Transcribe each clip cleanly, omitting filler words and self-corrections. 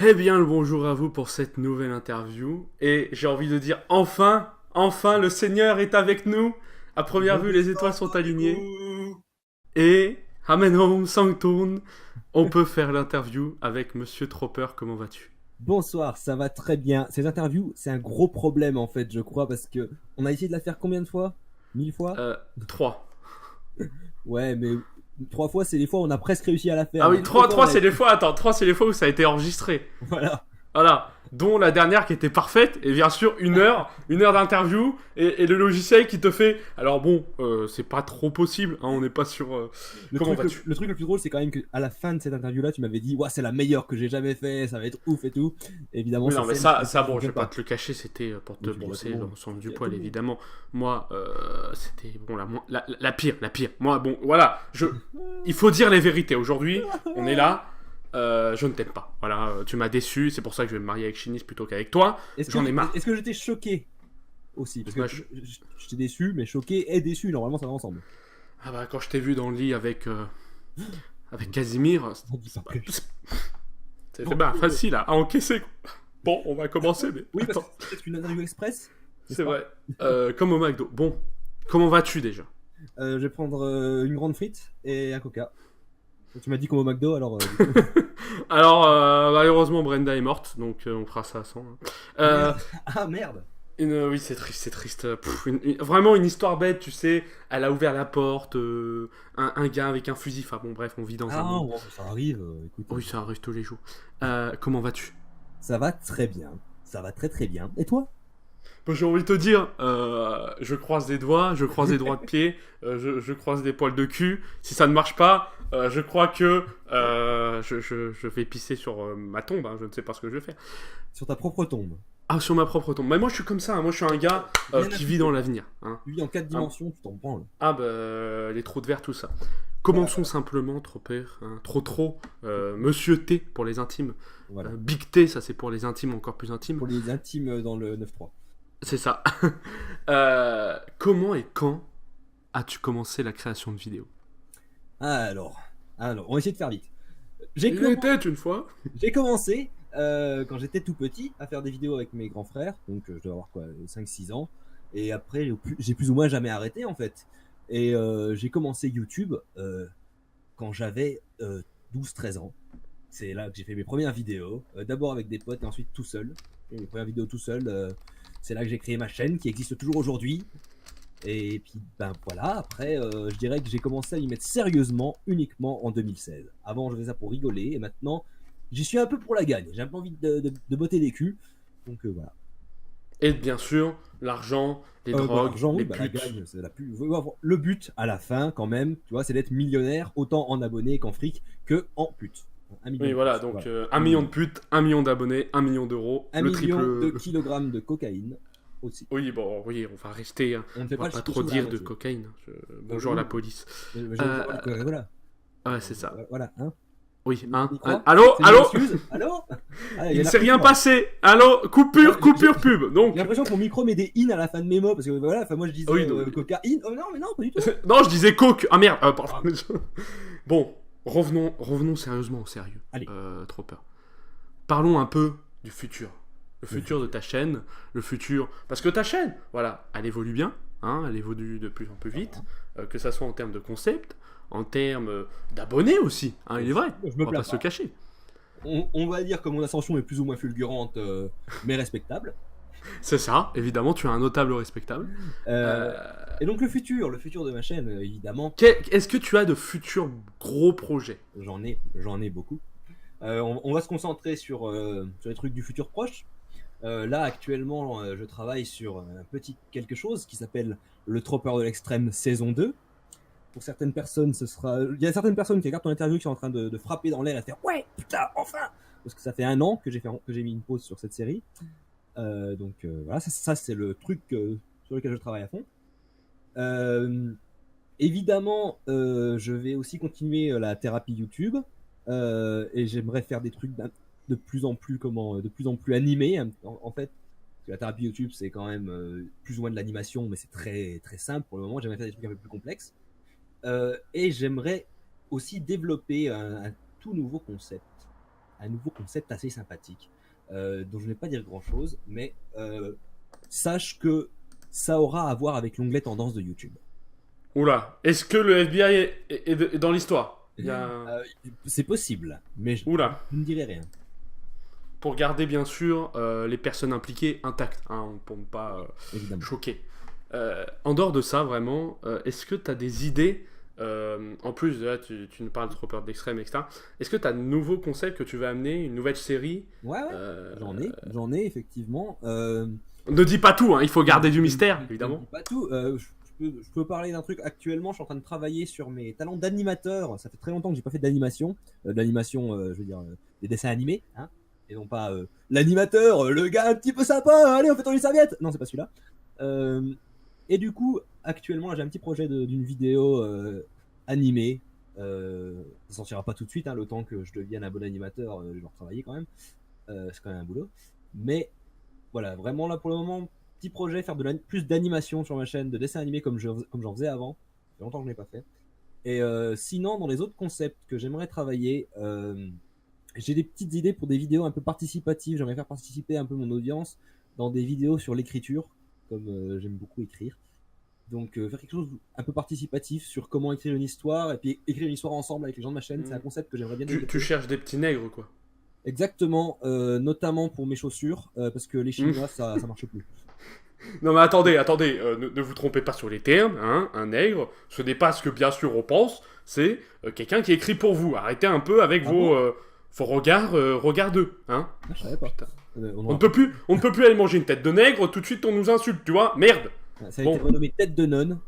Eh bien, le bonjour à vous pour cette nouvelle interview. Et j'ai envie de dire enfin, enfin, le Seigneur est avec nous. À première vue, les étoiles sont alignées. Et, Amen Home Sanctoon, on peut faire l'interview avec Monsieur Tropper. Comment vas-tu? Bonsoir, ça va très bien. Ces interviews, c'est un gros problème en fait, je crois, parce que on a essayé de la faire combien de fois? 1000 fois? 3. Ouais, mais 3 fois, c'est les fois où on a presque réussi à la faire. Ah Mais oui, une 3, fois, on 3 a... c'est les fois, attends, 3 c'est les fois où ça a été enregistré. Voilà. Voilà, dont la dernière qui était parfaite, et bien sûr une heure d'interview, et le logiciel qui te fait... Alors bon, c'est pas trop possible, hein, on n'est pas sur... Le Comment truc, le, vas-tu? le truc le plus drôle, c'est quand même qu'à la fin de cette interview-là, tu m'avais dit, ouais, c'est la meilleure que j'ai jamais fait, ça va être ouf et tout. Évidemment, Oui, non, cette mais scène, ça elle bon, je fonctionne vais pas pas. te le cacher, c'était pour te Mais tu le dis à tout brosser le dans monde. le sens Tu du le dis à tout poil, le monde. évidemment. Moi, c'était, bon, la pire, la pire. Moi, bon, voilà, il faut dire les vérités. Aujourd'hui, on est là, je ne t'aime pas. Voilà, tu m'as déçu, c'est pour ça que je vais me marier avec Chinis plutôt qu'avec toi. Est-ce que, J'en ai marre. est-ce que j'étais choqué aussi? Parce que Bah, je t'ai déçu, mais choqué et déçu, normalement, ça va ensemble. ah bah, quand je t'ai vu dans le lit avec Casimir, On dit pas plus. c'était Bon, bah, facile à encaisser, quoi. Bon, on va commencer, mais oui, parce que attends, c'est une interview express, n'est-ce c'est pas? vrai. Comme au McDo. Bon, comment vas-tu déjà? Je vais prendre une grande frite et un coca. Tu m'as dit comme au McDo, alors du coup. Alors, malheureusement, Brenda est morte, donc on fera ça sans. Hein. Ah Euh, merde. Ah merde. oui, c'est triste, c'est triste. Vraiment une histoire bête, tu sais. Elle a ouvert la porte, un gars avec un fusil. Enfin bon, bref, on vit dans un Ah monde. bon, ça arrive. Écoute, Oui, ça arrive tous les jours. Comment vas-tu? ça va très bien. Ça va très très bien. Et toi? Bon, j'ai envie de te dire, je croise des doigts, je croise des doigts de pied, je croise des poils de cul. Si ça ne marche pas, je crois que je vais pisser sur ma tombe. Hein, je ne sais pas ce que je vais faire. Sur ta propre tombe. Ah, sur ma propre tombe. Mais moi, je suis comme ça. Hein. Moi, je suis un gars Rien à qui vit foutre. dans l'avenir. Hein. Tu vis en 4 Ah, dimensions, tu t'en branles. ah, bah, les trous de verre, tout ça. Voilà, Commençons simplement, trop père. Hein. Trop. Monsieur T pour les intimes. voilà. Big T, ça c'est pour les intimes encore plus intimes. Pour les intimes dans le 9-3. C'est ça. Comment et quand as-tu commencé la création de vidéos? Alors, on va essayer de faire vite. J'ai Il était une fois. J'ai commencé quand j'étais tout petit à faire des vidéos avec mes grands frères, donc je dois avoir quoi, 5-6 ans. Et après, j'ai plus ou moins jamais arrêté en fait. Et j'ai commencé YouTube quand j'avais 12-13 ans. C'est là que j'ai fait mes premières vidéos, d'abord avec des potes et ensuite tout seul. Et mes premières vidéos tout seul, c'est là que j'ai créé ma chaîne qui existe toujours aujourd'hui. Et puis ben voilà, après je dirais que j'ai commencé à y mettre sérieusement uniquement en 2016. Avant je faisais ça pour rigoler et maintenant j'y suis un peu pour la gagne. J'ai un peu envie de botter des culs. Donc voilà. Et bien sûr, l'argent, les Bah, drogues, l'argent, oui, les bah, la putes. gagne, c'est la plus. Le but à la fin, quand même, tu vois, c'est d'être millionnaire autant en abonnés qu'en fric que en pute. 1 million Oui, de voilà, putes. donc Voilà. 1 million de putes, 1 million d'abonnés, 1 million d'euros, Un le million de triple. kilogrammes de cocaïne aussi. Oui, bon, oui, on va rester. Hein. On ne fait On pas va le pas chiffre trop sur la dire de moitié. cocaïne. Bonjour à la Oui, police. mais Euh, voilà. ouais, c'est ça. Voilà, hein. Oui, On hein. y croit? Allô, C'est une allô. excuse? Allô? Ah, il Il y ne en a s'est plus rien que moi. passé. Allô, coupure, coupure J'ai pub. Donc, l'impression que mon micro met des in à la fin de mes mots parce que voilà, enfin moi je disais oui, donc, cocaïne. Oh non, mais non, pas du tout. non, je disais coke. Ah merde. Pardon. Bon, revenons sérieusement au sérieux. Allez. Trop peur. Parlons un peu du futur. Le Le futur de ta chaîne, le futur... Parce que ta chaîne, voilà, elle évolue bien, hein, elle évolue de plus en plus vite, que ça soit en termes de concept, en termes d'abonnés aussi, hein, il est vrai, Je on me va plains pas se pas. cacher. On va dire que mon ascension est plus ou moins fulgurante, mais respectable. C'est ça, évidemment, tu as un notable respectable. Euh, Euh, et donc le futur de ma chaîne, évidemment, Est-ce que tu as de futurs gros projets? j'en ai beaucoup. On va se concentrer sur les trucs du futur proche. Là, actuellement, je travaille sur un petit quelque chose qui s'appelle Le Tropper de l'extrême saison 2. Pour certaines personnes, ce sera. Il y a certaines personnes qui regardent ton interview qui sont en train de frapper dans l'air et de faire ouais, putain, enfin. Parce que ça fait 1 an que j'ai mis une pause sur cette série. Voilà, ça c'est le truc sur lequel je travaille à fond. Euh, Évidemment, je vais aussi continuer la thérapie YouTube et j'aimerais faire des trucs de plus en plus animés. En fait, parce que la thérapie YouTube c'est quand même plus ou moins de l'animation, mais c'est très très simple pour le moment. J'aimerais faire des trucs un peu plus complexes et j'aimerais aussi développer un tout nouveau concept un nouveau concept assez sympathique, dont je ne vais pas dire grand-chose, mais sache que ça aura à voir avec l'onglet tendance de YouTube. Oula, est-ce que le FBI est dans l'histoire? Il y a... C'est possible, mais Oula. je ne dirai rien. Pour garder bien sûr les personnes impliquées intactes, hein, pour ne pas choquer. En dehors de ça, vraiment, est-ce que tu as des idées, en plus, là, tu nous parles de Troopers d'Extrême, etc. Est-ce que tu as de nouveaux concepts que tu vas amener, une nouvelle série? Ouais, j'en ai effectivement. Ne dis pas tout, hein, il faut garder du mystère, évidemment. Ne dis pas tout. Je peux parler d'un truc. Actuellement, je suis en train de travailler sur mes talents d'animateur. Ça fait très longtemps que j'ai pas fait d'animation. Je veux dire, des dessins animés, hein, et non pas l'animateur, le gars un petit peu sympa. Allez, on fait tourner les serviettes. Non, c'est pas celui-là. Et du coup, actuellement, j'ai un petit projet d'une vidéo animée. Ça sortira pas tout de suite, hein, le temps que je devienne un bon animateur. Je vais retravailler quand même. C'est quand même un boulot. Mais voilà, vraiment là pour le moment, petit projet, faire plus d'animation sur ma chaîne, de dessin animé comme j'en faisais avant. Ça fait longtemps que je ne l'ai pas fait. Et sinon, dans les autres concepts que j'aimerais travailler, j'ai des petites idées pour des vidéos un peu participatives. J'aimerais faire participer un peu mon audience dans des vidéos sur l'écriture, comme j'aime beaucoup écrire. Donc faire quelque chose un peu participatif sur comment écrire une histoire, et puis écrire une histoire ensemble avec les gens de ma chaîne. C'est un concept que j'aimerais bien développer. Tu cherches des petits nègres, quoi. Exactement, notamment pour mes chaussures, parce que les Chinois, ça marche plus. Non mais attendez, ne vous trompez pas sur les termes, hein, un nègre, ce n'est pas ce que bien sûr on pense, c'est quelqu'un qui écrit pour vous. Arrêtez un peu avec vos regards regardeux, hein. Ah, je savais pas. On ne peut plus aller manger une tête de nègre, tout de suite on nous insulte, tu vois, merde. Ça a été renommé tête de nonne.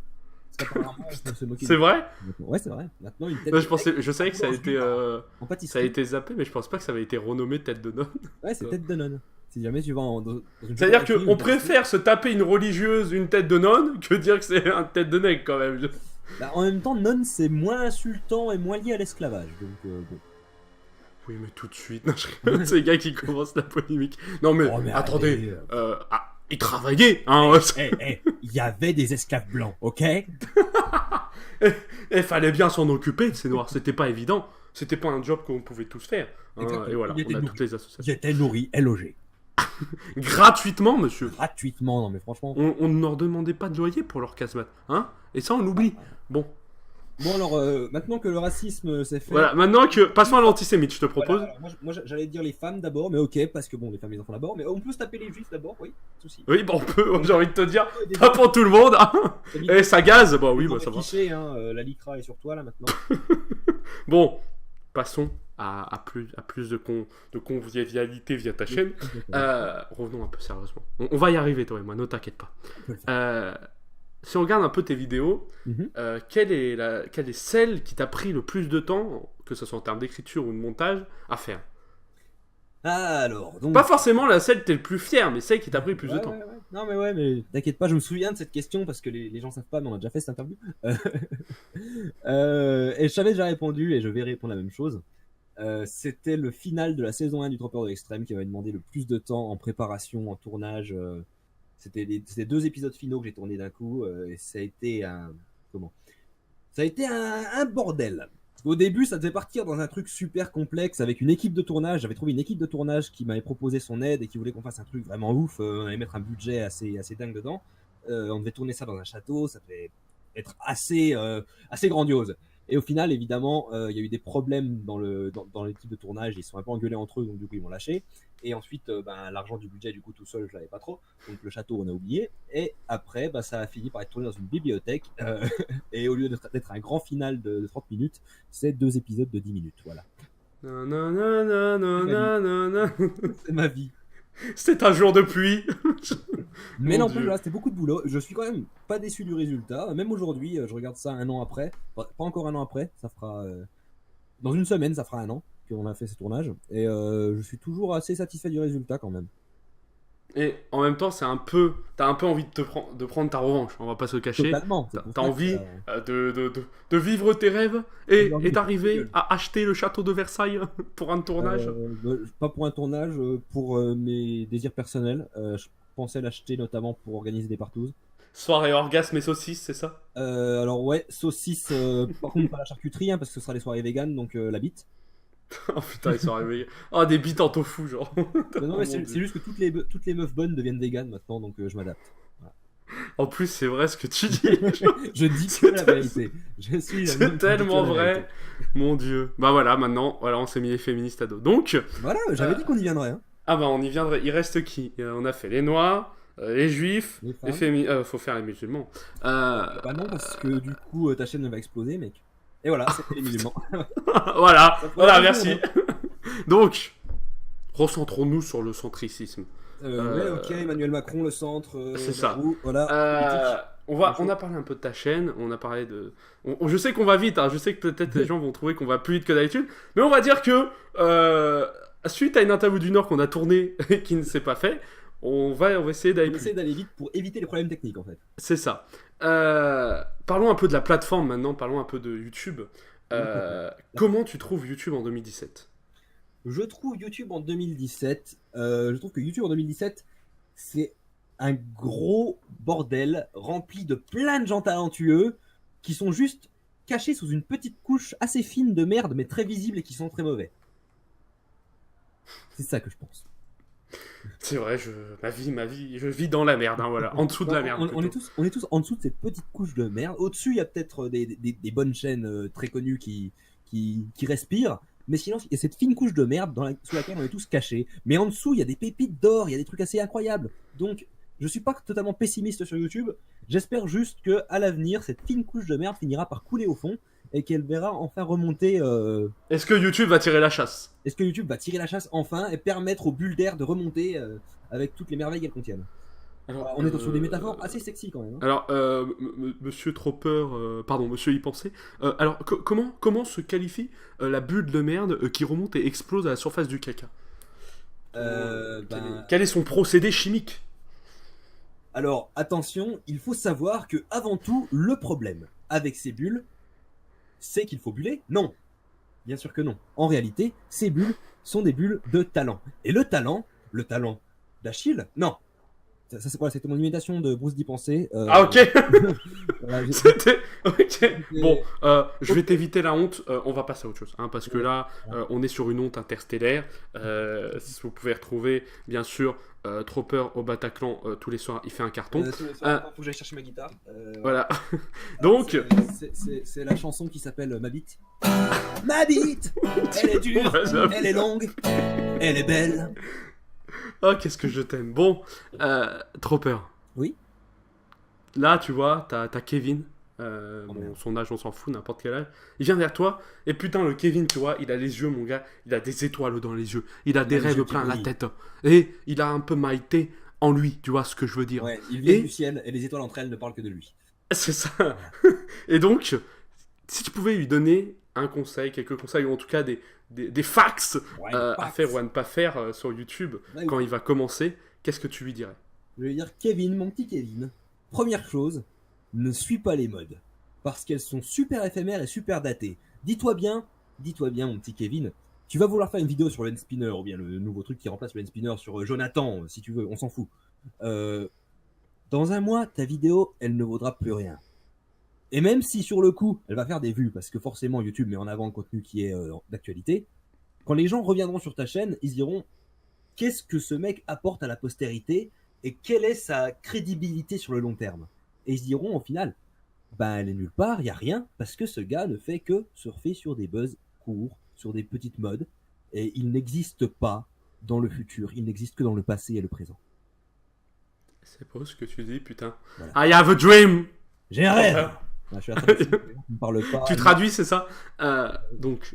C'est vrai? Ouais, c'est vrai. Maintenant, une tête non, je savais que ça a été zappé, mais je pense pas que ça avait été renommé tête de nonne. Ouais, c'est tête de nonne. Si jamais tu vas dans une c'est-à-dire qu'on préfère se taper une religieuse, une tête de nonne, que dire que c'est une tête de nègre quand même. Bah, en même temps, nonne c'est moins insultant et moins lié à l'esclavage. Donc bon. Oui, mais tout de suite, c'est les gars qui commencent la polémique. Non mais, attendez, ils travaillaient, hein. Il y avait des esclaves blancs, ok? Il fallait bien s'en occuper de ces noirs, c'était pas évident. C'était pas un job qu'on pouvait tous faire. Hein, et voilà, on a toutes les associations. Ils étaient nourris et logés. Gratuitement, monsieur. Gratuitement, non mais franchement. On ne leur demandait pas de loyer pour leur casse-mat, hein? Et ça, on l'oublie. Bon. Bon alors, maintenant que le racisme s'est fait... Voilà, maintenant que... Passons à l'antisémite, je te propose. Voilà, moi j'allais dire les femmes d'abord, mais ok, parce que bon, les femmes et les enfants d'abord, mais on peut se taper les juifs d'abord, oui, souci. Oui, bon, on peut, j'ai envie de te dire, pas pour tout le monde, hein. Et ça gaze, bah oui, bah ça va. Cliché, hein, la lycra est sur toi, là, maintenant. Bon, passons à plus de convivialité via ta chaîne. Revenons un peu sérieusement. On va y arriver, toi et moi, ne t'inquiète pas. Si on regarde un peu tes vidéos, quelle est celle qui t'a pris le plus de temps, que ce soit en termes d'écriture ou de montage, à faire? Alors, donc... Pas forcément celle que t'es le plus fier, mais celle qui t'a pris le plus de temps. Ouais. Non mais t'inquiète pas, je me souviens de cette question parce que les gens savent pas, mais on a déjà fait cette interview. Et je savais déjà répondu et je vais répondre la même chose. C'était le final de la saison 1 du Troopers de l'Extrême qui m'avait demandé le plus de temps en préparation, en tournage. C'était 2 épisodes finaux que j'ai tournés d'un coup et ça a été un bordel. Au début, ça devait partir dans un truc super complexe avec une équipe de tournage. J'avais trouvé une équipe de tournage qui m'avait proposé son aide et qui voulait qu'on fasse un truc vraiment ouf. On allait mettre un budget assez dingue dedans. On devait tourner ça dans un château. Ça devait être assez grandiose. Et au final, évidemment, il y a eu des problèmes dans l'équipe de tournage. Ils se sont un peu engueulés entre eux, donc du coup, ils m'ont lâché. Et ensuite, l'argent du budget, du coup, tout seul, je l'avais pas trop. Donc le château, on a oublié. Et après, ça a fini par être tourné dans une bibliothèque. Et au lieu d'être un grand final de 30 minutes, c'est 2 épisodes de 10 minutes. Voilà. C'est ma vie. C'était un jour de pluie. Mais non, plus là, c'était beaucoup de boulot. Je suis quand même pas déçu du résultat. Même aujourd'hui, je regarde ça 1 an après. Pas encore 1 an après. Ça fera dans une semaine, ça fera 1 an qu'on a fait ce tournage. Et je suis toujours assez satisfait du résultat quand même. Et en même temps, t'as un peu envie de prendre ta revanche. On va pas se cacher. Totalement. T'as envie de vivre tes rêves et d'arriver à acheter le château de Versailles pour un tournage. Pas pour un tournage, pour mes désirs personnels. Je pensais l'acheter notamment pour organiser des partouzes. Soirée orgasme et saucisses, c'est ça? Alors ouais, saucisses, par contre pas la charcuterie, hein, parce que ce sera les soirées véganes, donc la bite. Oh putain, ils sont arrivés. Oh, des bites en tofu, genre. Non, mais c'est juste que toutes les meufs bonnes deviennent véganes maintenant, donc je m'adapte. En plus, c'est vrai ce que tu dis. Je dis que la vérité. Je suis C'est tellement vrai. Mon dieu. Bah voilà, maintenant, voilà, on s'est mis les féministes à dos. Donc. Voilà, j'avais dit qu'on y viendrait. Hein. Ah bah on y viendrait. Il reste qui? On a fait les noirs, les juifs, les féministes. Faut faire les musulmans. Bah non, parce que du coup, ta chaîne va exploser, mec. Et voilà, c'était les musulmans. voilà, merci. Donc, recentrons-nous sur le centricisme. Ouais, ok, Emmanuel Macron, le centre. C'est ça. Voilà. On a parlé un peu de ta chaîne, on a parlé de... je sais qu'on va vite, hein, je sais que peut-être les gens vont trouver qu'on va plus vite que d'habitude, mais on va dire que, suite à une interview du Nord qu'on a tournée et qui ne s'est pas fait, on va essayer d'aller plus vite. D'aller vite pour éviter les problèmes techniques, en fait. C'est ça. Parlons un peu de la plateforme maintenant, parlons un peu de YouTube. Comment tu trouves YouTube en 2017 ? Je trouve YouTube en 2017, je trouve que YouTube en 2017, c'est un gros bordel rempli de plein de gens talentueux qui sont juste cachés sous une petite couche assez fine de merde, mais très visible et qui sont très mauvais. C'est ça que je pense. C'est vrai, ma vie, je vis dans la merde, hein, voilà, en dessous de la merde. On est tous en dessous de cette petite couche de merde. Au-dessus, il y a peut-être des bonnes chaînes très connues qui respirent. Mais sinon, il y a cette fine couche de merde sous laquelle on est tous cachés. Mais en dessous, il y a des pépites d'or, il y a des trucs assez incroyables. Donc, je suis pas totalement pessimiste sur YouTube. J'espère juste que à l'avenir, cette fine couche de merde finira par couler au fond et qu'elle verra enfin remonter. Est-ce que YouTube va tirer la chasse ? Est-ce que YouTube va tirer la chasse enfin et permettre aux bulles d'air de remonter avec toutes les merveilles qu'elles contiennent ? Alors, on est sur des métaphores assez sexy quand même. Hein. Alors, monsieur Tropper, pardon, monsieur y pensait. Alors, comment se qualifie la bulle de merde qui remonte et explose à la surface du caca ? Quel est son procédé chimique ? Alors, attention, il faut savoir que avant tout, le problème avec ces bulles, c'est qu'il faut buller ? Non. Bien sûr que non. En réalité, ces bulles sont des bulles de talent. Et le talent d'Achille ? Non. Ça c'est quoi ? C'était mon imitation de Bruce Dipensé. Ah ok. Voilà, C'était ok. Bon, je vais t'éviter la honte. On va passer à autre chose, hein, parce que là, on est sur une honte interstellaire. Si vous pouvez retrouver, bien sûr, Tropper au Bataclan tous les soirs, il fait un carton. Faut que j'aille chercher ma guitare. Voilà. Donc, c'est la chanson qui s'appelle Ma bite. Ma bite. Elle est dure. Elle est longue. Elle est belle. Oh, qu'est-ce que je t'aime. Bon, Tropper. Oui. Là, tu vois, t'as Kevin. Bon, son âge, on s'en fout, n'importe quel âge. Il vient vers toi, et putain, le Kevin, tu vois, il a les yeux, mon gars, il a des étoiles dans les yeux, il a des rêves plein la tête, et il a un peu Maïté en lui, tu vois ce que je veux dire. Ouais, il vient du ciel, et les étoiles entre elles ne parlent que de lui. C'est ça. Et donc, si tu pouvais lui donner un conseil, quelques conseils, ou en tout cas des facts à faire ou à ne pas faire sur YouTube quand il va commencer, qu'est-ce que tu lui dirais ? Je vais dire, Kevin, mon petit Kevin, première chose, ne suis pas les modes, parce qu'elles sont super éphémères et super datées. Dis-toi bien, mon petit Kevin, tu vas vouloir faire une vidéo sur le Spinner, ou bien le nouveau truc qui remplace le Spinner sur Jonathan, si tu veux, on s'en fout. Dans un mois, ta vidéo, elle ne vaudra plus rien. Et même si sur le coup, elle va faire des vues, parce que forcément YouTube met en avant le contenu qui est d'actualité, quand les gens reviendront sur ta chaîne, ils diront « Qu'est-ce que ce mec apporte à la postérité et quelle est sa crédibilité sur le long terme ?» Et ils se diront au final « Ben elle est nulle part, il n'y a rien, parce que ce gars ne fait que surfer sur des buzz courts, sur des petites modes, et il n'existe pas dans le futur, il n'existe que dans le passé et le présent. » C'est beau ce que tu dis, putain. Voilà. I have a dream. J'ai un rêve. Je suis me parle pas. Tu traduis, c'est ça. Donc,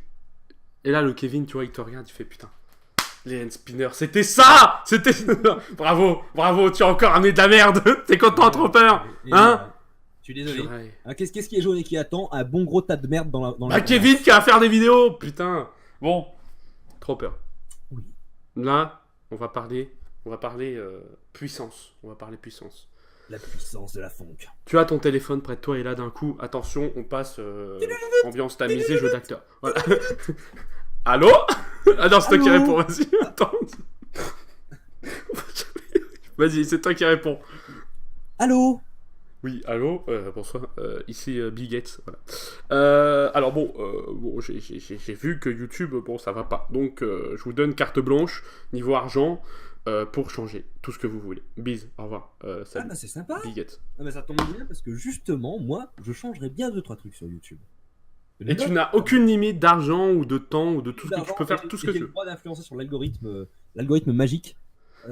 et là, le Kevin, tu vois, il te regarde, il fait putain. Les hand spinners, c'était ça. C'était bravo, tu as encore amené de la merde. T'es content, Tropper, hein? Je suis désolé. Qu'est-ce qui est jaune et qui attend un bon gros tas de merde dans la Kevin qui va faire des vidéos, putain. Bon, Tropper. Oui. Là, on va parler puissance. On va parler puissance. La puissance de la funk. Tu as ton téléphone près de toi et là d'un coup, attention, on passe ambiance tamisée, jeu d'acteur. Voilà. Allô? Ah non, c'est toi qui réponds, vas-y. Attends. Vas-y, c'est toi qui réponds. Allô? Oui, allô, bonsoir, ici Bill Gates, voilà. Alors bon, j'ai vu que YouTube, bon, ça va pas. Donc, je vous donne carte blanche, niveau argent, pour changer tout ce que vous voulez. Bise, au revoir, Ah salut, bah c'est sympa. Bill Gates. Ah bah ça tombe bien parce que justement, moi, je changerais bien 2-3 trucs sur YouTube. Et tu Note n'as aucune limite d'argent ou de temps ou de tout ce que tu d'argent peux et faire tout ce que j'ai tu le veux. droit d'influencer sur l'algorithme magique.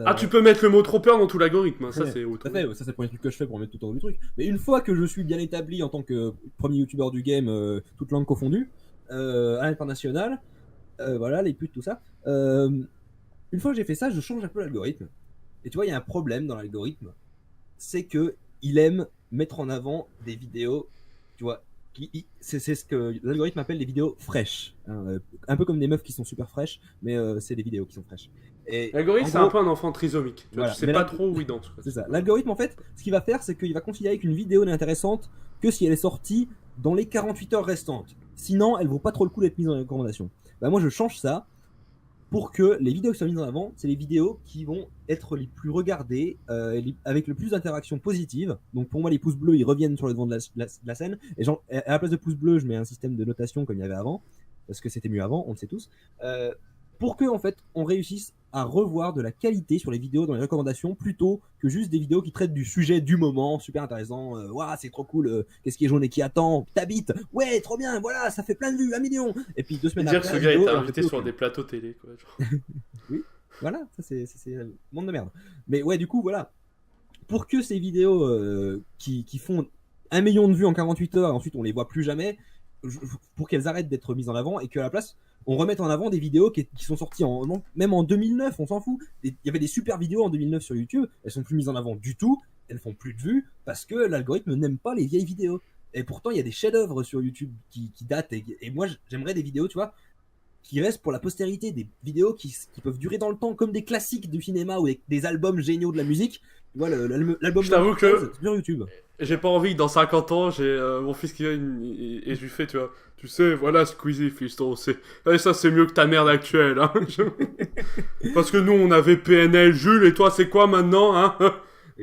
Ah, tu peux mettre le mot trompeur dans tout l'algorithme, hein, ça Ouais, c'est tout autre. à fait, ça c'est le premier truc que je fais pour mettre tout en haut du truc. Mais une fois que je suis bien établi en tant que premier youtubeur du game, toute langue confondue, à l'international, voilà, les putes, tout ça, une fois que j'ai fait ça, je change un peu l'algorithme. Et tu vois, il y a un problème dans l'algorithme, c'est que il aime mettre en avant des vidéos, tu vois, c'est ce que l'algorithme appelle des vidéos fraîches, hein, un peu comme des meufs qui sont super fraîches, mais c'est des vidéos qui sont fraîches. Et L'algorithme, en c'est un gros, peu un enfant trisomique, tu vois, voilà. tu sais Mais pas là, trop où il danse. Quoi. c'est ça. L'algorithme, en fait, ce qu'il va faire, c'est qu'il va considérer qu'une vidéo n'est intéressante que si elle est sortie dans les 48 heures restantes. Sinon, elle vaut pas trop le coup d'être mise en recommandation. Bah, moi, je change ça pour que les vidéos qui sont mises en avant, c'est les vidéos qui vont être les plus regardées, avec le plus d'interactions positives. Donc pour moi, les pouces bleus, ils reviennent sur le devant de la scène. Et genre, à la place de pouces bleus, je mets un système de notation comme il y avait avant, parce que c'était mieux avant, on le sait tous. Pour que en fait, on réussisse à revoir de la qualité sur les vidéos dans les recommandations, plutôt que juste des vidéos qui traitent du sujet du moment, super intéressant. Waouh, c'est trop cool. Qu'est-ce qui est jaune et qui attend? T'habites? Ouais, trop bien. Voilà, ça fait plein de vues, 1 million. Et puis 2 semaines Dire après, que ce la gars vidéo, est elle en fait invité plus sur aucune. des plateaux télé, quoi. Genre. Oui, voilà, ça c'est un monde de merde. Mais ouais, du coup, voilà. Pour que ces vidéos qui font 1 million de vues en 48 heures et ensuite on les voit plus jamais, pour qu'elles arrêtent d'être mises en avant et qu'à la place, on remette en avant des vidéos qui sont sorties même en 2009, on s'en fout. Il y avait des super vidéos en 2009 sur YouTube, elles sont plus mises en avant du tout, elles font plus de vues parce que l'algorithme n'aime pas les vieilles vidéos. Et pourtant, il y a des chefs-d'œuvre sur YouTube qui datent. Et moi, j'aimerais des vidéos, tu vois, qui restent pour la postérité, des vidéos qui peuvent durer dans le temps comme des classiques du cinéma ou des albums géniaux de la musique. Tu vois, l'album Je t'avoue que sur YouTube. j'ai pas envie que dans 50 ans, j'ai mon fils qui vient et je lui fais, tu vois, tu sais, voilà Squeezie, fiston, ça c'est mieux que ta merde actuelle, hein. Parce que nous on avait PNL, Jules, et toi c'est quoi maintenant, hein?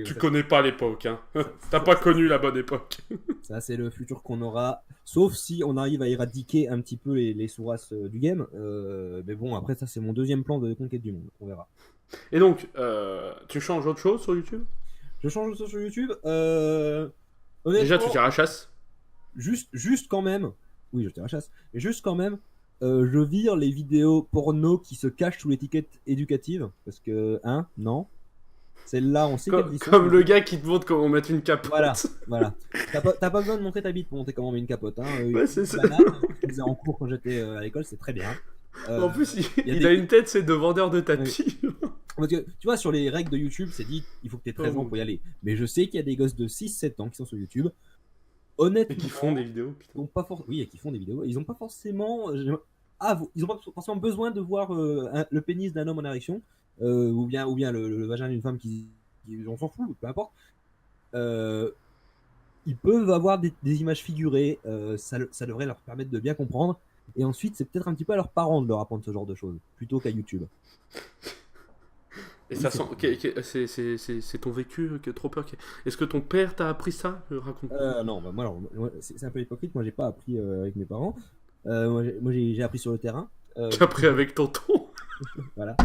Tu connais pas l'époque, hein. T'as pas connu la bonne époque. Ça, c'est le futur qu'on aura. Sauf si on arrive à éradiquer un petit peu les sous-races du game. Mais bon, après, ça, c'est mon deuxième plan de conquête du monde. On verra. Et donc, tu changes autre chose sur YouTube? Je change de sur YouTube. Honnêtement, Déjà, tu tires à la chasse? juste quand même. Oui, je tire à la chasse. Mais juste quand même, je vire les vidéos porno qui se cachent sous l'étiquette éducative. Parce que, hein, non. Celle-là, on sait qu'elles y sont. Comme le gars qui te montre comment mettre une capote. Voilà. T'as pas besoin de montrer ta bite pour montrer comment on met une capote. Hein. Ouais, c'est ça. Banane, je faisais en cours quand j'étais à l'école, c'est très bien. En plus, il des- a une tête, c'est de vendeur de tapis. Parce que tu vois, sur les règles de YouTube, c'est dit il faut que tu aies 13 ans pour y aller. Mais je sais qu'il y a des gosses de 6-7 ans qui sont sur YouTube. Honnêtement. Et qui font des vidéos, putain. Ils ont pas oui, et qui font des vidéos. Ils ont pas forcément. Ils ont pas forcément besoin de voir le pénis d'un homme en érection. Ou bien le vagin d'une femme on s'en fout, peu importe. Ils peuvent avoir des images figurées. Ça devrait leur permettre de bien comprendre. Et ensuite, c'est peut-être un petit peu à leurs parents de leur apprendre ce genre de choses, plutôt qu'à YouTube. Et Oui, ça sent. C'est ton vécu qui est trop peur. Est-ce que ton père t'a appris ça? Raconte. Non, bah, moi, alors, c'est un peu hypocrite. Moi, j'ai pas appris avec mes parents. Moi, j'ai appris sur le terrain. J'ai appris avec tonton. Voilà.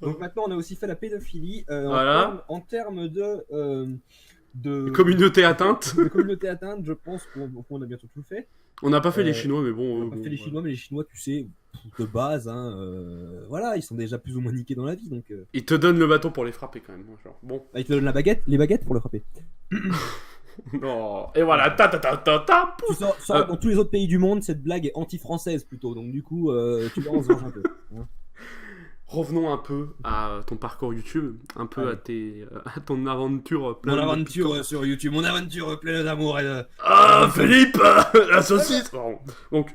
Donc maintenant, on a aussi fait la pédophilie. Voilà. En termes de Communauté atteinte. de communauté atteinte, je pense qu'on a bientôt tout fait. On n'a pas fait les Chinois, mais bon. On n'a pas fait les Chinois, mais les Chinois, tu sais, de base, hein, voilà, ils sont déjà plus ou moins niqués dans la vie. Donc, Ils te donnent le bâton pour les frapper quand même. Genre, bon. ils te donnent les baguettes pour le frapper. Non. Et voilà. Tu sors dans tous les autres pays du monde, cette blague est anti-française plutôt. Donc du coup, tu vas en se venger un peu. Hein. Revenons un peu à ton parcours YouTube, un peu à ton aventure pleine Mon aventure sur YouTube, mon aventure pleine d'amour et de... Ah, Philippe, la saucisse. Bon. Donc,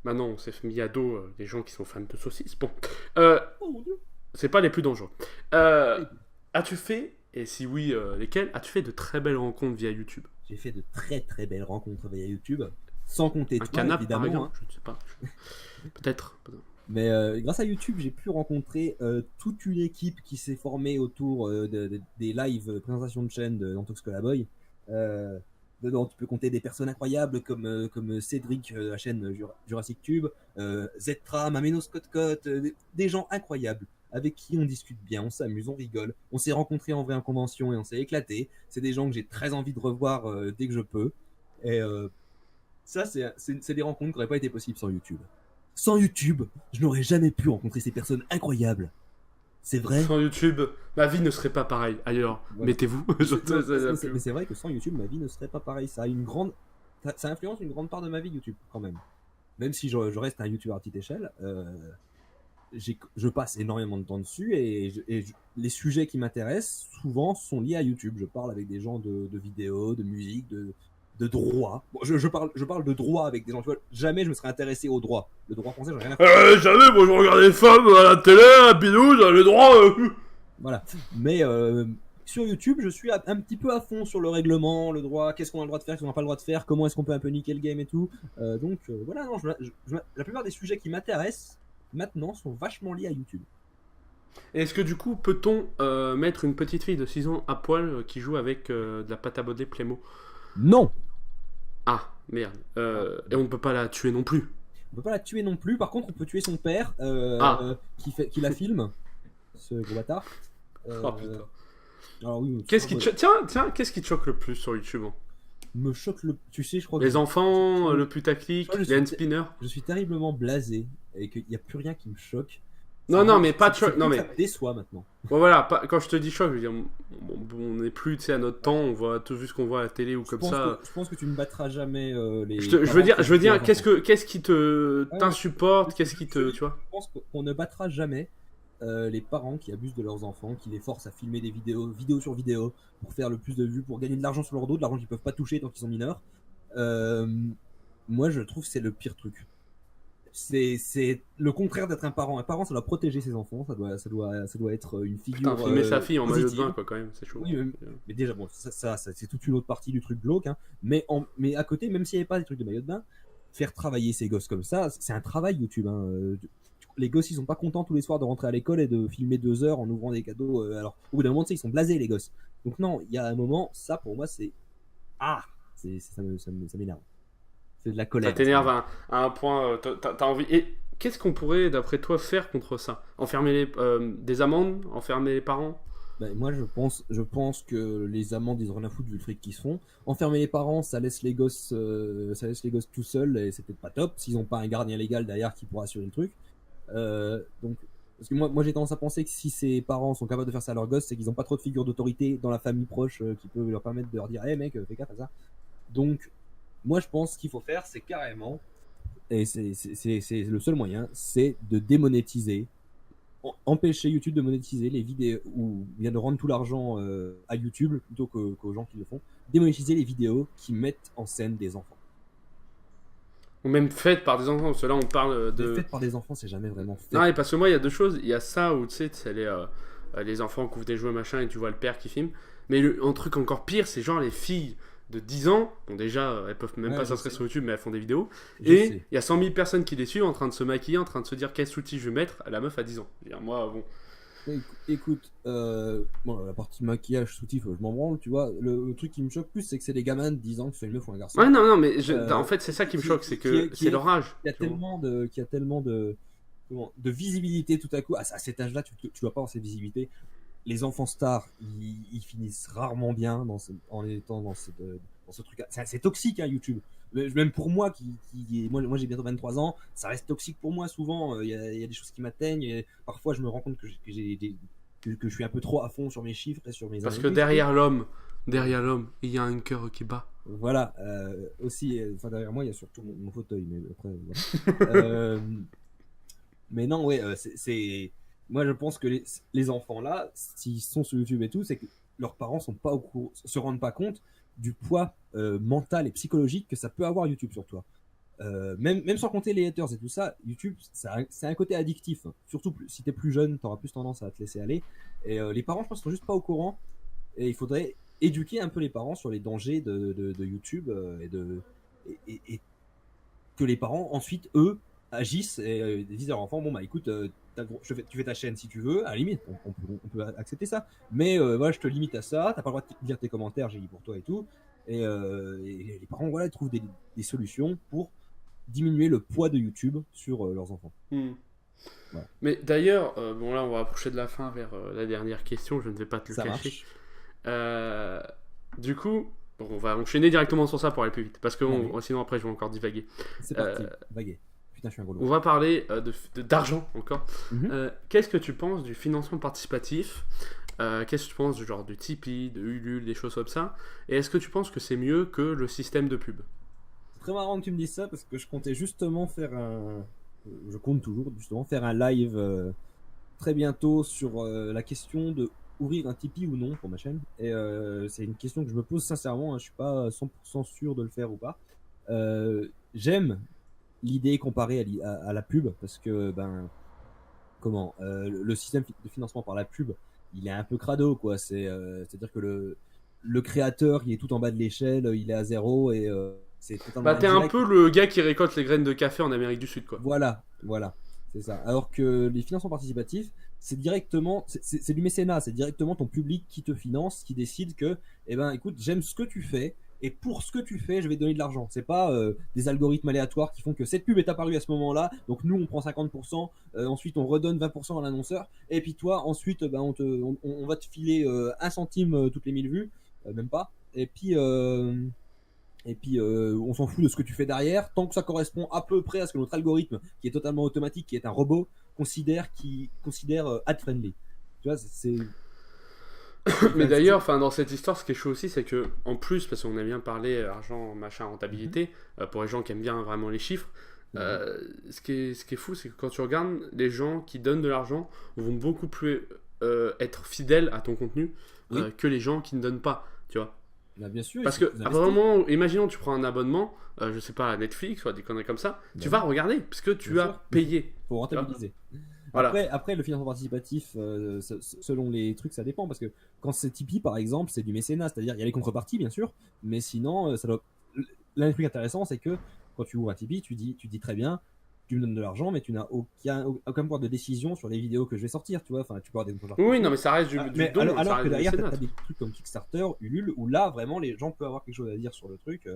maintenant, on s'est mis à dos des gens qui sont fans de saucisses. Bon, Oh mon Dieu. c'est pas les plus dangereux. As-tu fait, et si oui, lesquels, as-tu fait de très belles rencontres via YouTube? J'ai fait de très très belles rencontres via YouTube, sans compter Un toi, canap, par évidemment. exemple, Hein. je ne sais pas. Peut-être. Mais grâce à YouTube, j'ai pu rencontrer toute une équipe qui s'est formée autour des live présentations de chaîne d'Antox Colaboy. Euh, Dedans, tu peux compter des personnes incroyables comme Cédric de la chaîne Jurassic Tube, Zetra, Mameno Scott Cott, des gens incroyables avec qui on discute bien, on s'amuse, on rigole. On s'est rencontrés en vrai en convention et on s'est éclaté. C'est des gens que j'ai très envie de revoir dès que je peux. Et ça, c'est des rencontres qui n'auraient pas été possibles sans YouTube. Sans YouTube, je n'aurais jamais pu rencontrer ces personnes incroyables. C'est vrai. Sans YouTube, ma vie ne serait pas pareille. Ailleurs, Ouais. mettez-vous. Mais c'est vrai que sans YouTube, ma vie ne serait pas pareille. Ça influence une grande part de ma vie, YouTube, quand même. Même si je reste un YouTuber à petite échelle, je passe énormément de temps dessus les sujets qui m'intéressent souvent sont liés à YouTube. Je parle avec des gens de vidéos, de musique, de droit. Bon, je parle de droit avec des gens. Tu vois, jamais je me serais intéressé au droit. Le droit français, j'en ai rien à faire. Jamais, moi je regarde les femmes à la télé, à Bidou, j'ai le droit. Voilà. Mais sur YouTube, je suis un petit peu à fond sur le règlement, le droit, qu'est-ce qu'on a le droit de faire, qu'est-ce qu'on n'a pas le droit de faire, comment est-ce qu'on peut un peu niquer le game et tout. Donc voilà, non, la plupart des sujets qui m'intéressent maintenant sont vachement liés à YouTube. Est-ce que du coup, peut-on mettre une petite fille de 6 ans à poil qui joue avec de la pâte à modeler Playmo? Non. Ah, merde. Et on ne peut pas la tuer non plus. On peut pas la tuer non plus. Par contre, on peut tuer son père qui la filme, ce gros bâtard. Oh putain. Alors oui. Qu'est-ce qui qu'est-ce qui te choque le plus sur YouTube? Me choque le. Tu sais, je crois que Les enfants, le putaclic, les hand spinners. je suis terriblement blasé et qu'il n'y a plus rien qui me choque. Non, mais pas de choc. Non, mais. Ça me déçoit maintenant. Bon, voilà, quand je te dis choc, je veux dire, on n'est plus, tu sais, à notre temps, on voit tout juste ce qu'on voit à la télé ou comme ça. Je pense que tu ne battras jamais les. Je veux dire, qu'est-ce qui t'insupporte, qu'est-ce qui te, tu vois? Je pense qu'on ne battra jamais les parents qui abusent de leurs enfants, qui les forcent à filmer des vidéo sur vidéo, pour faire le plus de vues, pour gagner de l'argent sur leur dos, de l'argent qu'ils peuvent pas toucher tant qu'ils sont mineurs. Moi, je trouve que c'est le pire truc. C'est le contraire d'être un parent. Un parent, ça doit protéger ses enfants, ça doit être une figure. Putain, filmer sa fille en maillot de positive. bain, quoi, quand même, c'est chaud. Oui, mais déjà, bon, ça c'est toute une autre partie du truc glauque. Hein. Mais à côté, même s'il n'y avait pas des trucs de maillot de bain, faire travailler ces gosses comme ça, c'est un travail YouTube. Hein. Les gosses, ils sont pas contents tous les soirs de rentrer à l'école et de filmer 2 heures en ouvrant des cadeaux. Alors, au bout d'un moment, tu sais, ils sont blasés, les gosses. Donc non, il y a un moment, ça pour moi, c'est ça m'énerve. C'est de la colère. Ça t'énerve à un point, t'as envie. Et qu'est-ce qu'on pourrait, d'après toi, faire contre ça? Enfermer des amendes? Enfermer les parents? Moi, je pense que les amendes, ils ont rien à foutre vu le fric qu'ils se font. Enfermer les parents, ça laisse les gosses tout seuls et c'est peut-être pas top s'ils n'ont pas un gardien légal derrière qui pourra assurer le truc. Donc, parce que moi, j'ai tendance à penser que si ces parents sont capables de faire ça à leurs gosses, c'est qu'ils n'ont pas trop de figure d'autorité dans la famille proche qui peut leur permettre de leur dire, hey mec, fais gaffe à ça. Donc, moi, je pense qu'il faut faire, c'est carrément, et c'est le seul moyen, c'est de démonétiser, empêcher YouTube de monétiser les vidéos, ou bien de rendre tout l'argent à YouTube plutôt qu'aux gens qui le font, démonétiser les vidéos qui mettent en scène des enfants. Ou même faites par des enfants, parce que là on parle de. Faites par des enfants, c'est jamais vraiment fait. Non, mais parce que moi il y a deux choses. Il y a ça où tu sais, c'est les enfants qui ouvrent des jouets machin et tu vois le père qui filme. Mais un truc encore pire, c'est genre les filles de 10 ans. Bon, déjà, elles peuvent même pas s'inscrire sur YouTube, mais elles font des vidéos. Et il y a 100 000 personnes qui les suivent en train de se maquiller, en train de se dire quel outil je vais mettre à la meuf à 10 ans. Je veux dire, moi, bon. Écoute, la partie maquillage, soutif, je m'en branle, tu vois. Le truc qui me choque plus, c'est que c'est des gamins de 10 ans qui sont une meuf ou un garçon. Ouais, non, mais en fait, c'est ça qui me choque, c'est que c'est leur âge. Il y a tellement de visibilité tout à coup. À cet âge-là, tu dois pas avoir cette visibilité. Les enfants stars, ils finissent rarement bien en étant dans ce truc-là. C'est toxique, hein, YouTube. Même pour moi, moi j'ai bientôt 23 ans, ça reste toxique pour moi souvent. Il y a des choses qui m'atteignent. Parfois, je me rends compte que je suis un peu trop à fond sur mes chiffres et sur mes. Parce que derrière l'homme, il y a un cœur qui bat. Voilà. Aussi, derrière moi, il y a surtout mon fauteuil. Mais après, voilà. Mais non, ouais, c'est. Moi, je pense que les enfants là, s'ils sont sur YouTube et tout, c'est que leurs parents se rendent pas compte du poids mental et psychologique que ça peut avoir YouTube sur toi. Même sans compter les haters et tout ça, YouTube, c'est un côté addictif. Surtout si t'es plus jeune, t'auras plus tendance à te laisser aller. Et les parents, je pense, sont juste pas au courant. Et il faudrait éduquer un peu les parents sur les dangers de YouTube et que les parents, ensuite, eux, agissent et disent à leur enfant, bon bah écoute, tu fais ta chaîne si tu veux, à la limite, on peut accepter ça, mais voilà, je te limite à ça, t'as pas le droit de lire tes commentaires, j'ai dit pour toi et tout, et les parents, voilà, trouvent des solutions pour diminuer le poids de YouTube sur leurs enfants. Voilà. Mais d'ailleurs, bon là on va approcher de la fin vers la dernière question, je ne vais pas te le Ça cacher. marche. Du coup, bon, on va enchaîner directement sur ça pour aller plus vite, parce que Allez. sinon après je vais encore divaguer. C'est parti, baguette. Putain, je suis un gros On lourd. va parler d'argent encore. Mhm. Qu'est-ce que tu penses du financement participatif? Qu'est-ce que tu penses du genre du Tipeee, de Ulule, des choses comme ça? Et est-ce que tu penses que c'est mieux que le système de pub? C'est très marrant que tu me dises ça parce que je comptais justement je compte toujours justement faire un live très bientôt sur la question de ouvrir un Tipeee ou non pour ma chaîne. Et c'est une question que je me pose sincèrement, hein, je suis pas 100% sûr de le faire ou pas. J'aime l'idée comparée à la pub parce que le système de financement par la pub, il est un peu crado quoi. C'est-à-dire que le créateur, il est tout en bas de l'échelle, il est à zéro et c'est totalement Bah t'es un indirect. peu le gars qui récolte les graines de café en Amérique du Sud quoi. Voilà, c'est ça. Alors que les financements participatifs, c'est directement, c'est du mécénat, c'est directement ton public qui te finance, qui décide que, eh ben, écoute, j'aime ce que tu fais, et pour ce que tu fais, je vais te donner de l'argent. C'est pas des algorithmes aléatoires qui font que cette pub est apparue à ce moment-là, donc nous on prend 50%, ensuite on redonne 20% à l'annonceur, et puis toi, ensuite, on va te filer 1 centime toutes les 1000 vues, même pas, et puis, on s'en fout de ce que tu fais derrière, tant que ça correspond à peu près à ce que notre algorithme, qui est totalement automatique, qui est un robot, considère ad friendly. Tu vois, Mais d'ailleurs, enfin dans cette histoire, ce qui est chaud aussi, c'est que en plus, parce qu'on a bien parlé argent, machin, rentabilité, pour les gens qui aiment bien vraiment les chiffres, ce qui est fou, c'est que quand tu regardes, les gens qui donnent de l'argent vont beaucoup plus être fidèles à ton contenu Oui. que les gens qui ne donnent pas, tu vois. Bah, bien sûr. Parce ils que, sont à investis. vraiment, imaginons, tu prends un abonnement, je sais pas, à Netflix ou à des conneries comme ça, tu vas regarder, puisque tu Bien as sûr. payé. Faut rentabiliser. Voilà. Après, le financement participatif, selon les trucs, ça dépend. Parce que quand c'est Tipeee, par exemple, c'est du mécénat. C'est-à-dire, il y a les contreparties, bien sûr. Mais sinon, l'un des trucs intéressants, c'est que quand tu ouvres un Tipeee, tu dis très bien, tu me donnes de l'argent, mais tu n'as aucun pouvoir de décision sur les vidéos que je vais sortir. Tu vois, enfin, tu peux avoir des contreparties. Oui, non, mais ça reste du Mais don, ça alors reste que du derrière, tu mécénat. as des trucs comme Kickstarter, Ulule, où là, vraiment, les gens peuvent avoir quelque chose à dire sur le truc.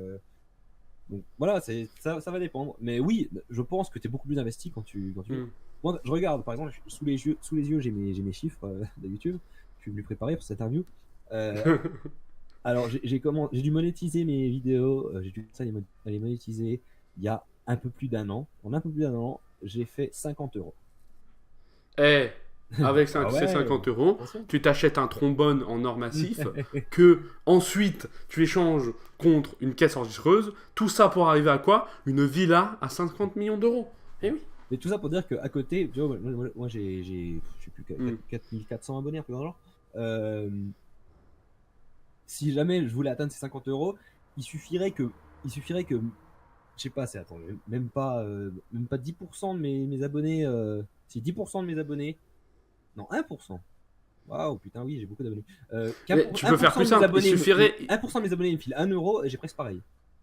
Donc voilà, ça va dépendre. Mais oui, je pense que tu es beaucoup plus investi quand tu. Moi, je regarde, par exemple, sous les yeux, j'ai mes chiffres de YouTube. Je suis venu préparer pour cette interview. Alors, j'ai dû monétiser mes vidéos. J'ai dû ça les monétiser il y a un peu plus d'un an. En un peu plus d'un an, j'ai fait 50 euros. Eh, avec Ah ces ouais, 50 euros, attention. tu t'achètes un trombone en or massif, que ensuite tu échanges contre une caisse enregistreuse. Tout ça pour arriver à quoi? Une villa à 50 millions d'euros. Eh oui. Mais tout ça pour dire qu'à côté, tu vois, moi j'ai, je sais plus, 4400 abonnés, un peu dans le genre. Si jamais je voulais atteindre ces 50 euros, il suffirait que, je sais pas, même pas 10% de mes abonnés, si 10% de mes abonnés, non, 1%. Waouh, putain, oui, j'ai beaucoup d'abonnés. Mais tu peux faire plus simple. Il suffirait. 1% de mes abonnés me filent 1 euro et j'ai presque pareil.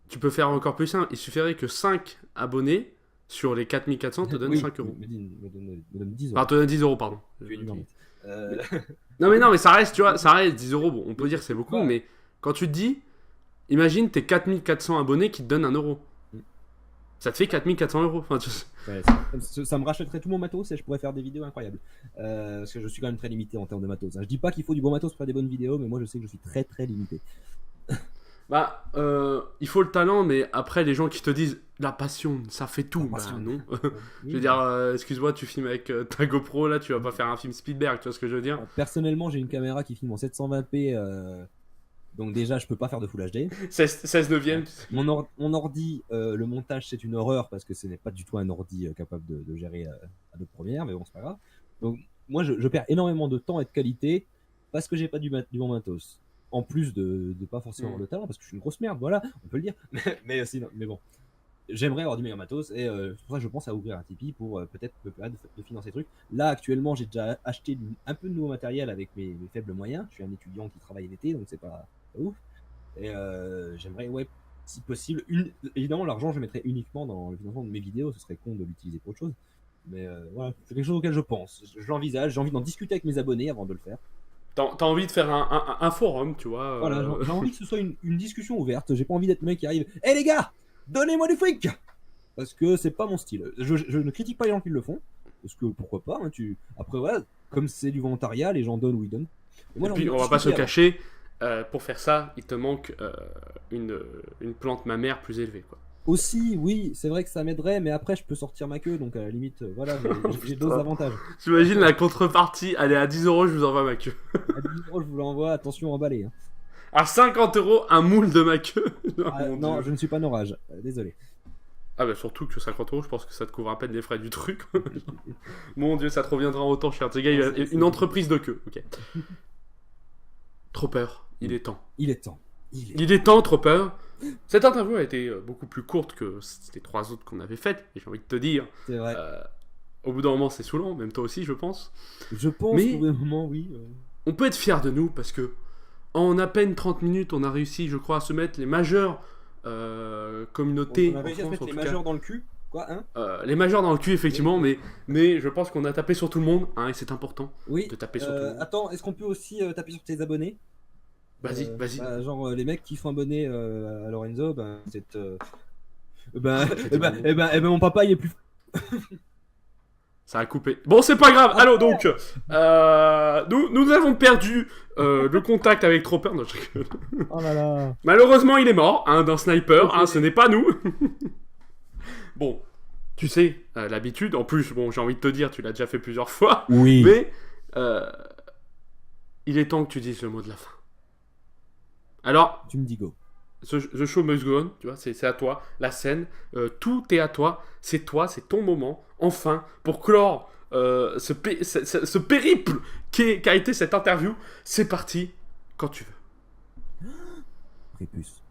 Tu peux faire encore plus simple. Il suffirait que 5 abonnés sur les 4400 te donnent Oui, 5 euros. me donne 10 euros. Enfin, te donnent 10 euros, pardon. Tu es nul. Non, mais ça reste, tu vois, ça reste 10 euros. Bon, on peut dire que c'est beaucoup, mais quand tu te dis, imagine tes 4400 abonnés qui te donnent 1 euro. Ça te fait 4400 euros. Enfin, Ouais, ça me rachèterait tout mon matos et je pourrais faire des vidéos incroyables. Parce que je suis quand même très limité en termes de matos. Je dis pas qu'il faut du bon matos pour faire des bonnes vidéos, mais moi je sais que je suis très très limité. Bah, il faut le talent, mais après, les gens qui te disent la passion, ça fait tout. Bah, non. Je veux dire, excuse-moi, tu filmes avec ta GoPro, là, tu vas pas faire un film Spielberg, tu vois ce que je veux dire? Personnellement, j'ai une caméra qui filme en 720p, donc déjà, je peux pas faire de Full HD. 16 neuvième. Mon ordi, le montage, c'est une horreur parce que ce n'est pas du tout un ordi capable de gérer Adobe Premiere, mais bon, c'est pas grave. Donc, moi, je perds énormément de temps et de qualité parce que j'ai pas du bon matos. En plus de pas forcément avoir de talent, parce que je suis une grosse merde, voilà, on peut le dire. mais bon, j'aimerais avoir du meilleur matos et c'est pour ça que je pense à ouvrir un Tipeee pour peut-être me permettre de financer des trucs. Là, actuellement, j'ai déjà acheté un peu de nouveau matériel avec mes faibles moyens. Je suis un étudiant qui travaille l'été, donc c'est pas ouf. Et j'aimerais si possible, évidemment, l'argent, je le mettrais uniquement dans le financement de mes vidéos. Ce serait con de l'utiliser pour autre chose. Mais voilà, c'est quelque chose auquel je pense. Je l'envisage. J'ai envie d'en discuter avec mes abonnés avant de le faire. T'as envie de faire un forum, tu vois. Voilà, j'ai envie que ce soit une discussion ouverte. J'ai pas envie d'être le mec qui arrive. Hé les gars, donnez-moi du fric. Parce que c'est pas mon style. Je ne critique pas les gens qui le font. Parce que pourquoi pas. Hein, après, voilà, comme c'est du volontariat, les gens donnent ou ils donnent. Et puis, on va pas se cacher. Pour faire ça, il te manque une plante mammaire plus élevée, quoi. Aussi, oui, c'est vrai que ça m'aiderait, mais après je peux sortir ma queue, donc à la limite, voilà, j'ai d'autres avantages. J'imagine la contrepartie, allez, à 10 € je vous envoie ma queue. À 10 € je vous l'envoie, attention emballé. Hein. À 50 € un moule de ma queue. Non, je ne suis pas Norage, désolé. Ah bah surtout que 50 €, je pense que ça te couvre à peine les frais du truc. Mon dieu, ça te reviendra autant cher. Ce gars, il a une entreprise de queue, ok. Tropper, il est temps. Il est temps. Il est temps, Tropper. Cette interview a été beaucoup plus courte que les 3 autres qu'on avait faites, et j'ai envie de te dire. C'est vrai. Au bout d'un moment, c'est saoulant, même toi aussi, je pense. Je pense mais qu'au bout d'un moment, oui. On peut être fier de nous parce que en à peine 30 minutes, on a réussi, je crois, à se mettre les majeures communautés. On a réussi à se mettre les majeurs dans le cul. Quoi, hein les majeurs dans le cul, effectivement, mais je pense qu'on a tapé sur tout le monde, hein, et c'est important de taper sur tout le monde. Attends, est-ce qu'on peut aussi taper sur tes abonnés? Vas-y. Bah, genre, les mecs qui sont abonnés à Lorenzo, mon papa, il est plus... Ça a coupé. Bon, c'est pas grave. Alors donc, nous avons perdu le contact avec Tropper. Non, je rigole. Oh là là. Malheureusement, il est mort, hein, d'un sniper. Hein, ce n'est pas nous. Bon, tu sais, l'habitude. En plus, bon, j'ai envie de te dire, tu l'as déjà fait plusieurs fois. Oui. Mais il est temps que tu dises le mot de la fin. Alors, tu me dis go. The show must go on, tu vois, c'est à toi, la scène, tout est à toi, c'est ton moment, enfin, pour clore ce périple qu'a été cette interview. C'est parti, quand tu veux. Prépuce.